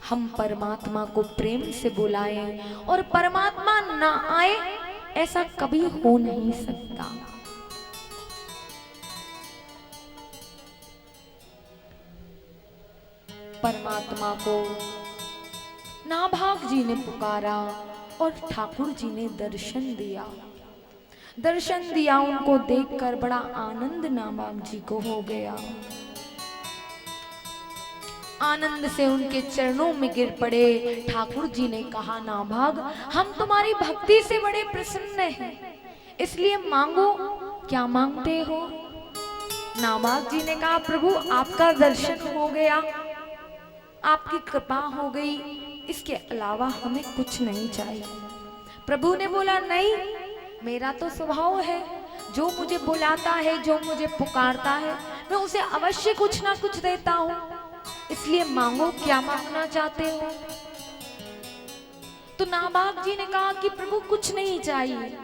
हम परमात्मा को प्रेम से बुलाएं और परमात्मा ना आए, ऐसा कभी हो नहीं सकता। परमात्मा को नाभाग जी ने पुकारा और ठाकुर जी ने दर्शन दिया। दर्शन दिया, उनको देखकर बड़ा आनंद नाभाग जी को हो गया। आनंद से उनके चरणों में गिर पड़े। ठाकुर जी ने कहा, नाभाग, हम तुम्हारी भक्ति से बड़े प्रसन्न हैं, इसलिए मांगो, क्या मांगते हो? नाभाग जी ने कहा, प्रभु आपका दर्शन हो गया, आपकी कृपा हो गई, इसके अलावा हमें कुछ नहीं चाहिए। प्रभु ने बोला, नहीं, मेरा तो स्वभाव है, जो मुझे बुलाता है, जो मुझे पुकारता है, मैं उसे अवश्य कुछ ना कुछ देता हूं, इसलिए मांगो, क्या मांगना चाहते हो? तो नाभाग जी ने कहा कि प्रभु कुछ नहीं चाहिए।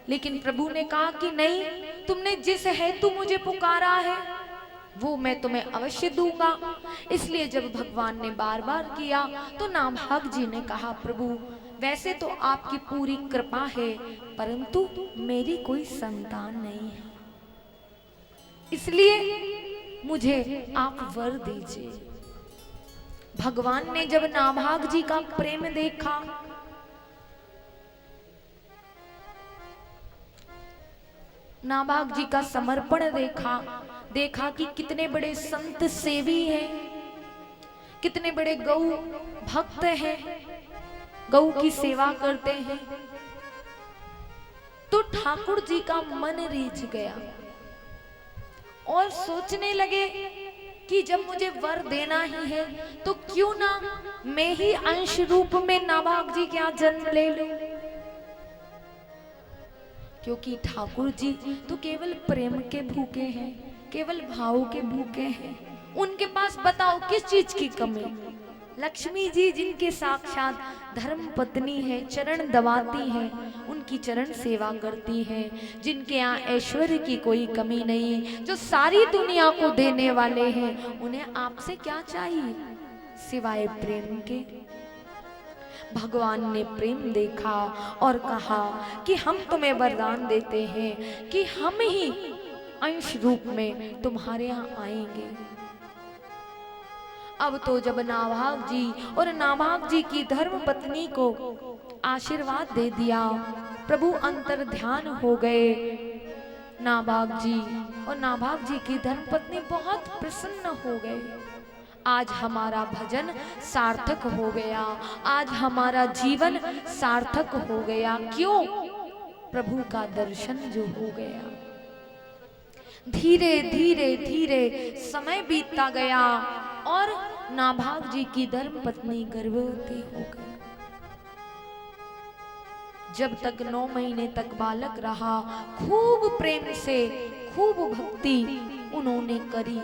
लेकिन प्रभु ने कहा कि नहीं, तुमने जिस हेतु मुझे पुकारा है वो मैं तुम्हें अवश्य दूंगा। इसलिए जब भगवान ने बार बार किया तो नाभाग जी ने कहा, प्रभु वैसे तो आपकी पूरी कृपा है, परंतु मेरी कोई संतान नहीं है, इसलिए मुझे आप वर दीजिए। भगवान ने जब नाभाग जी का प्रेम देखा, नाभाग जी का समर्पण देखा कि कितने बड़े संत सेवी हैं, कितने बड़े गौ भक्त हैं, गौ की सेवा करते हैं, तो ठाकुर जी का मन रीझ गया और सोचने लगे कि जब मुझे वर देना ही है तो क्यों ना मैं ही अंश रूप में नाभाग जी का जन्म ले लूं, क्योंकि ठाकुर जी तो केवल प्रेम के भूखे हैं, केवल भाव के भूखे हैं। उनके पास बताओ किस चीज की कमी? लक्ष्मी जी जिनके साक्षात धर्म पत्नी है, चरण दबाती है, उनकी चरण सेवा करती है, जिनके यहाँ ऐश्वर्य की कोई कमी नहीं, जो सारी दुनिया को देने वाले हैं, उन्हें आपसे क्या चाहिए सिवाय प्रेम के? भगवान ने प्रेम देखा और कहा कि हम तुम्हें वरदान देते हैं कि हम ही अंश रूप में तुम्हारे यहाँ आएंगे। अब तो जब नाभाग जी और नाभाग जी की धर्म पत्नी को आशीर्वाद दे दिया, प्रभु अंतर ध्यान हो गए नाभाग जी, और नाभाग जी की धर्म पत्नी बहुत प्रसन्न हो गए। आज हमारा भजन सार्थक हो गया, आज हमारा जीवन सार्थक हो गया। क्यों? प्रभु का दर्शन जो हो गया। धीरे धीरे धीरे समय बीतता गया और नाभाग जी की धर्म पत्नी गर्भवती हो गई। जब तक 9 महीने तक बालक रहा, खूब प्रेम से, खूब भक्ति उन्होंने करी,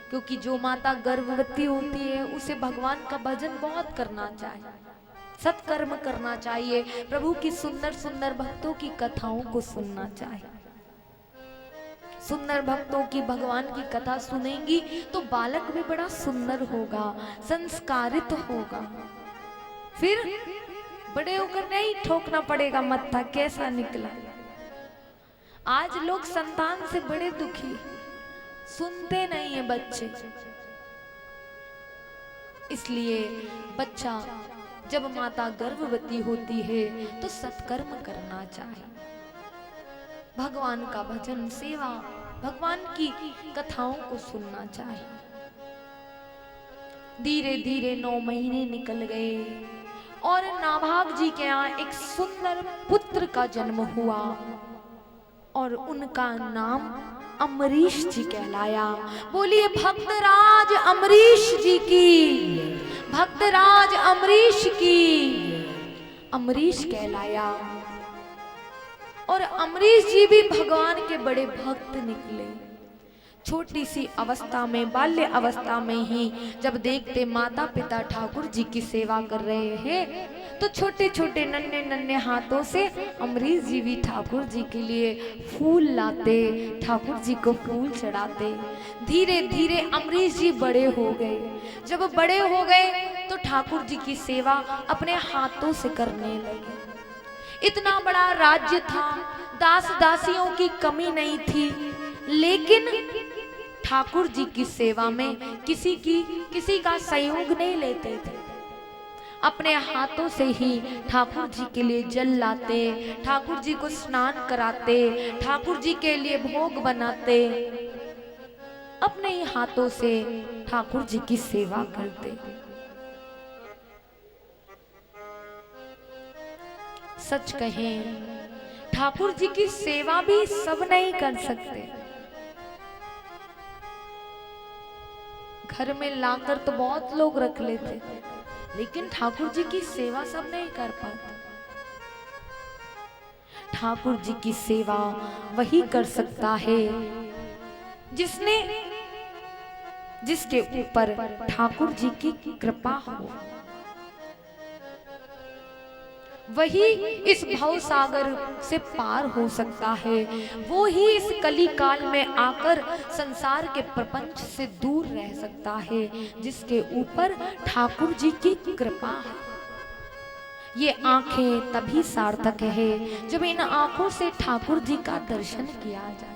क्योंकि जो माता गर्भवती होती है उसे भगवान का भजन बहुत करना चाहिए, सत्कर्म करना चाहिए, प्रभु की सुंदर सुंदर भक्तों की कथाओं को सुनना चाहिए। सुंदर भक्तों की भगवान की कथा सुनेंगी तो बालक भी बड़ा सुंदर होगा, संस्कारित होगा, फिर बड़े होकर नहीं ठोकना पड़ेगा मत्था कैसा निकला। आज लोग संतान से बड़े दुखी, सुनते नहीं है बच्चे। इसलिए बच्चा जब माता गर्भवती होती है तो सत्कर्म करना चाहिए, भगवान का भजन, सेवा, भगवान की कथाओं को सुनना चाहिए। धीरे धीरे 9 महीने निकल गए और नाभाग जी के यहाँ एक सुंदर पुत्र का जन्म हुआ और उनका नाम अमरीश जी कहलाया। बोलिए भक्तराज अमरीश जी की, भक्तराज अमरीश की। अमरीश कहलाया और अमरीश जी भी भगवान के बड़े भक्त निकले। छोटी सी अवस्था में, बाल्य अवस्था में ही जब देखते माता पिता ठाकुर जी की सेवा कर रहे हैं तो छोटे छोटे नन्हे नन्हे हाथों से अमरीश जी भी ठाकुर जी के लिए फूल लाते, ठाकुर जी को फूल चढ़ाते। धीरे धीरे अमरीश जी बड़े हो गए। जब बड़े हो गए तो ठाकुर जी की सेवा अपने हाथों से करने लगे। इतना बड़ा राज्य था, दास दासियों की कमी नहीं थी, लेकिन ठाकुर जी की सेवा में किसी का सहयोग नहीं लेते थे। अपने हाथों से ही ठाकुर जी के लिए जल लाते, ठाकुर जी को स्नान कराते, ठाकुर जी के लिए भोग बनाते, अपने ही हाथों से ठाकुर जी की सेवा करते। सच कहें, ठाकुर जी की सेवा भी सब नहीं कर सकते। घर में लाकर तो बहुत लोग रख लेते, लेकिन ठाकुर जी की सेवा सब नहीं कर पाते। ठाकुर जी की सेवा वही कर सकता है जिसके ऊपर ठाकुर जी की कृपा हो। वही इस भव सागर से पार हो सकता है, वो ही इस कली काल में आकर संसार के प्रपंच से दूर रह सकता है, जिसके ऊपर ठाकुर जी की कृपा है। ये आंखें तभी सार्थक है जब इन आंखों से ठाकुर जी का दर्शन किया जाए।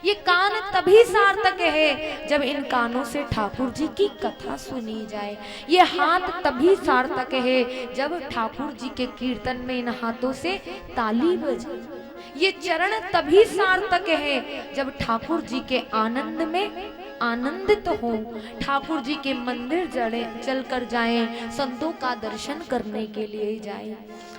ये कान तभी सार्थक है जब इन कानों से ठाकुर जी की कथा सुनी जाए। ये हाथ तभी सार्थक है जब ठाकुर जी के कीर्तन में इन हाथों से ताली बजे। ये चरण तभी सार्थक है जब ठाकुर जी के आनंद में आनंदित हो, ठाकुर जी के मंदिर चलकर जाएं, संतों का दर्शन करने के लिए जाएं।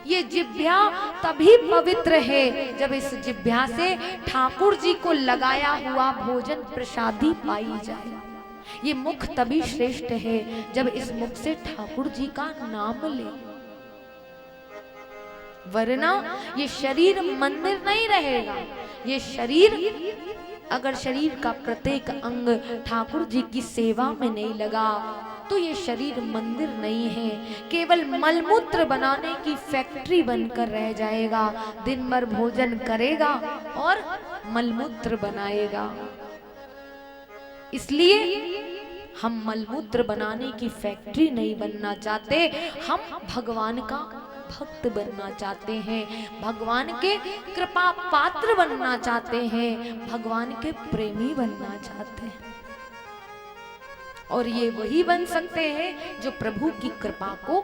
ये जिह्वा तभी पवित्र है जब इस जिह्वा से ठाकुर जी को लगाया हुआ भोजन प्रसादी पाई जाए। ये मुख तभी श्रेष्ठ है जब इस मुख से ठाकुर जी का नाम ले, वरना ये शरीर मंदिर नहीं रहेगा। ये शरीर, अगर शरीर का प्रत्येक अंग ठाकुर जी की सेवा में नहीं लगा तो ये शरीर मंदिर नहीं है, केवल मलमूत्र बनाने की फैक्ट्री बनकर रह जाएगा। दिन भर भोजन करेगा और मलमूत्र बनाएगा। इसलिए हम मलमूत्र बनाने की फैक्ट्री नहीं बनना चाहते, हम भगवान का भक्त बनना चाहते हैं, भगवान के कृपा पात्र बनना चाहते हैं, भगवान के प्रेमी बनना चाहते हैं। और ये वही बन सकते हैं जो प्रभु की कृपा को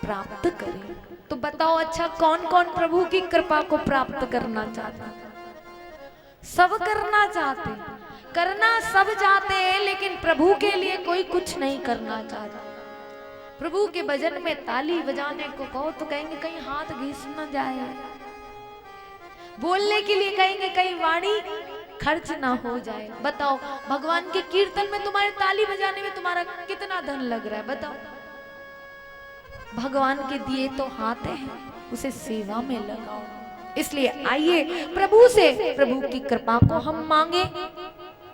प्राप्त करें। तो बताओ, अच्छा कौन कौन प्रभु की कृपा को प्राप्त करना चाहता? सब करना चाहते, करना सब चाहते हैं, लेकिन प्रभु के लिए कोई कुछ नहीं करना चाहता। प्रभु के भजन में ताली बजाने को कहो तो कहेंगे कहीं हाथ घिस न जाए, बोलने के लिए कहेंगे कहीं वाणी खर्च ना हो जाए। बताओ, भगवान के कीर्तन में तुम्हारे ताली बजाने में तुम्हारा कितना धन लग रहा है? बताओ, भगवान के दिए तो हाथ हैं, उसे सेवा में लगाओ। इसलिए आइए प्रभु से प्रभु की कृपा को हम मांगे,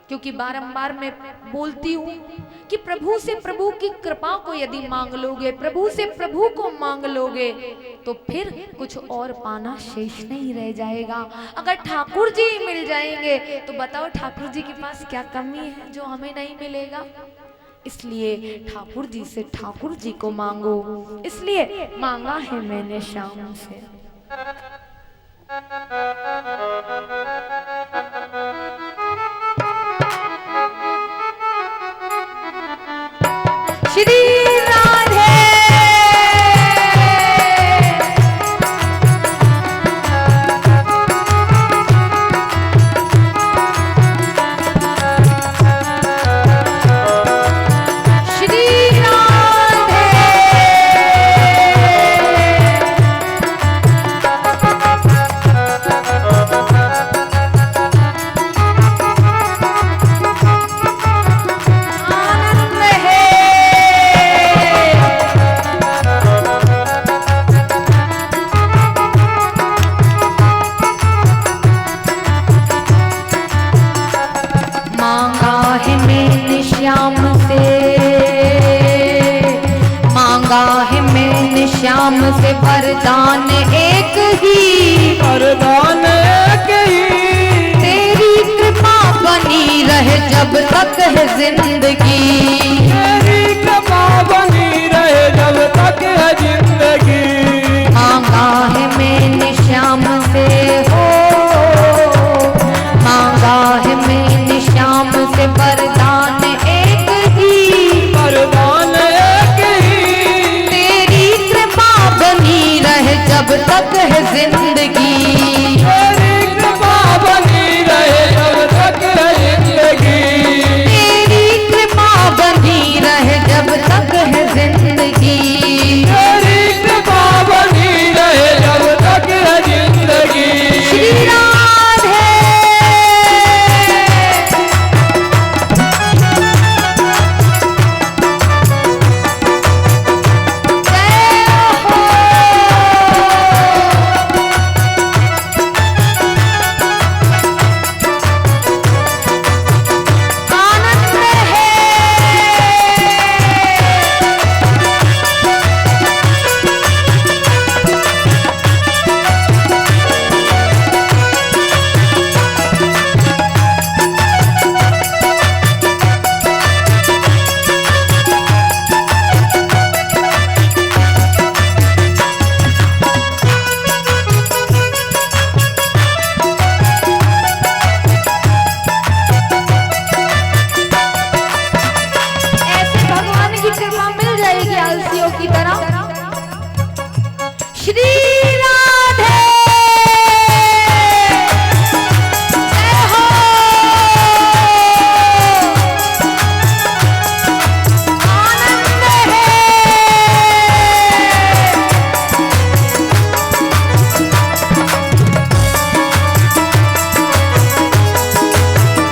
क्योंकि बारंबार मैं बोलती हूँ कि प्रभु से प्रभु की कृपा को यदि मांग लोगे, प्रभु से प्रभु को मांग लोगे, तो फिर कुछ और पाना शेष नहीं रह जाएगा। अगर ठाकुर जी मिल जाएंगे तो बताओ ठाकुर जी के पास क्या कमी है जो हमें नहीं मिलेगा? इसलिए ठाकुर जी से ठाकुर जी को मांगो। इसलिए मांगा है मैंने श्याम से। श्री राधे श्याम से वरदान एक ही, वरदान एक ही, तेरी कृपा बनी रहे जब तक है जिंदगी, तेरी कृपा बनी रहे जब श्री राधे जय हो। आनंद है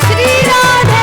श्री राधे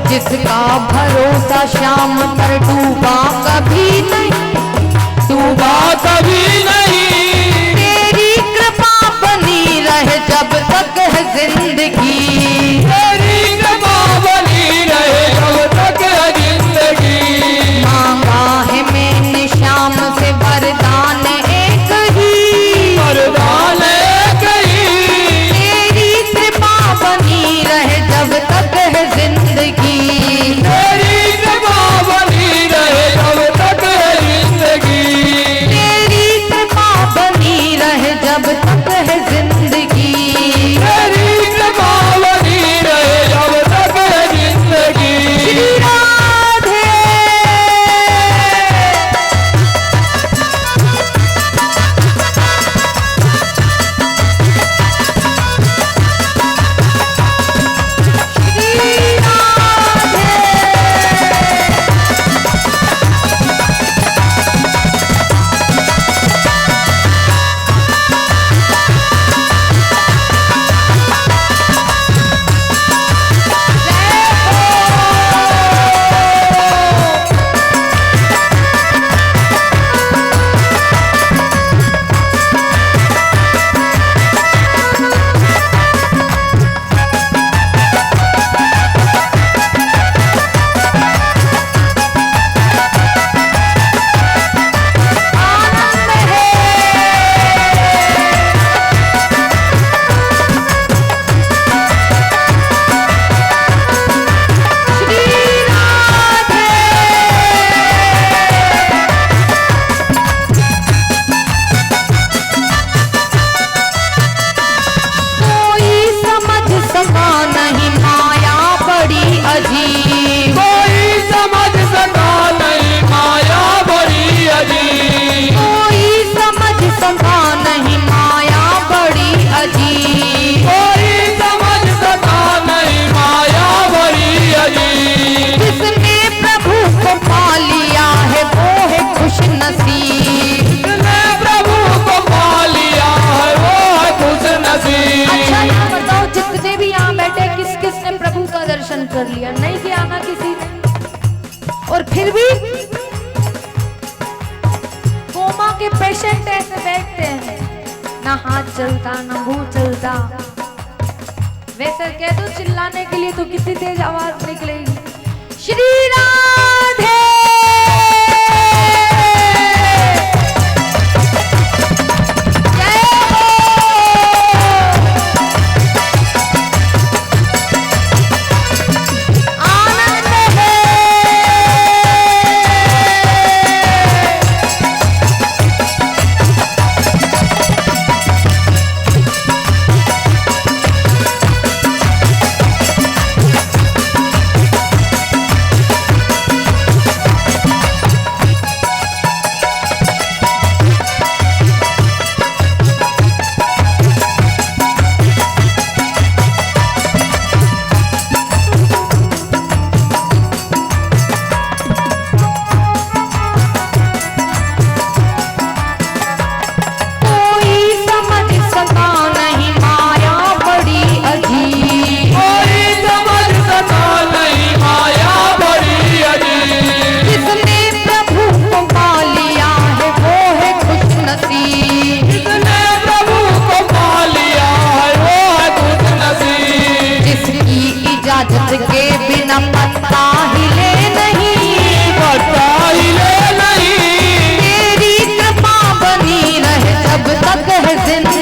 जिसका भरोसा श्याम पर डूबा कभी नहीं, डूबा कभी नहीं। तेरी कृपा बनी रहे जब तक है जिंदगी, तेरी कृपा बनी रहे जब तक है जिंदगी। मांगा है मैंने श्याम से वरदान एक ही, वरदान एक ही। तेरी कृपा बनी रहे जब तक है जिंदगी, तेरी कृपा बनी रहे जब तक है जिंदगी, तेरी कृपा बनी रहे जब तक है जिंदगी, तेरी कृपा बनी रहे जब तक है जिंदगी। श्री राधे कर लिया, नहीं किया ना किसी ने। और फिर भी कोमा के पेशेंट ऐसे बैठते हैं, ना हाथ चलता ना मुंह चलता। वैसे कह दो चिल्लाने के लिए तो कितनी तेज आवाज निकलेगी। श्री राधे है जिंदगी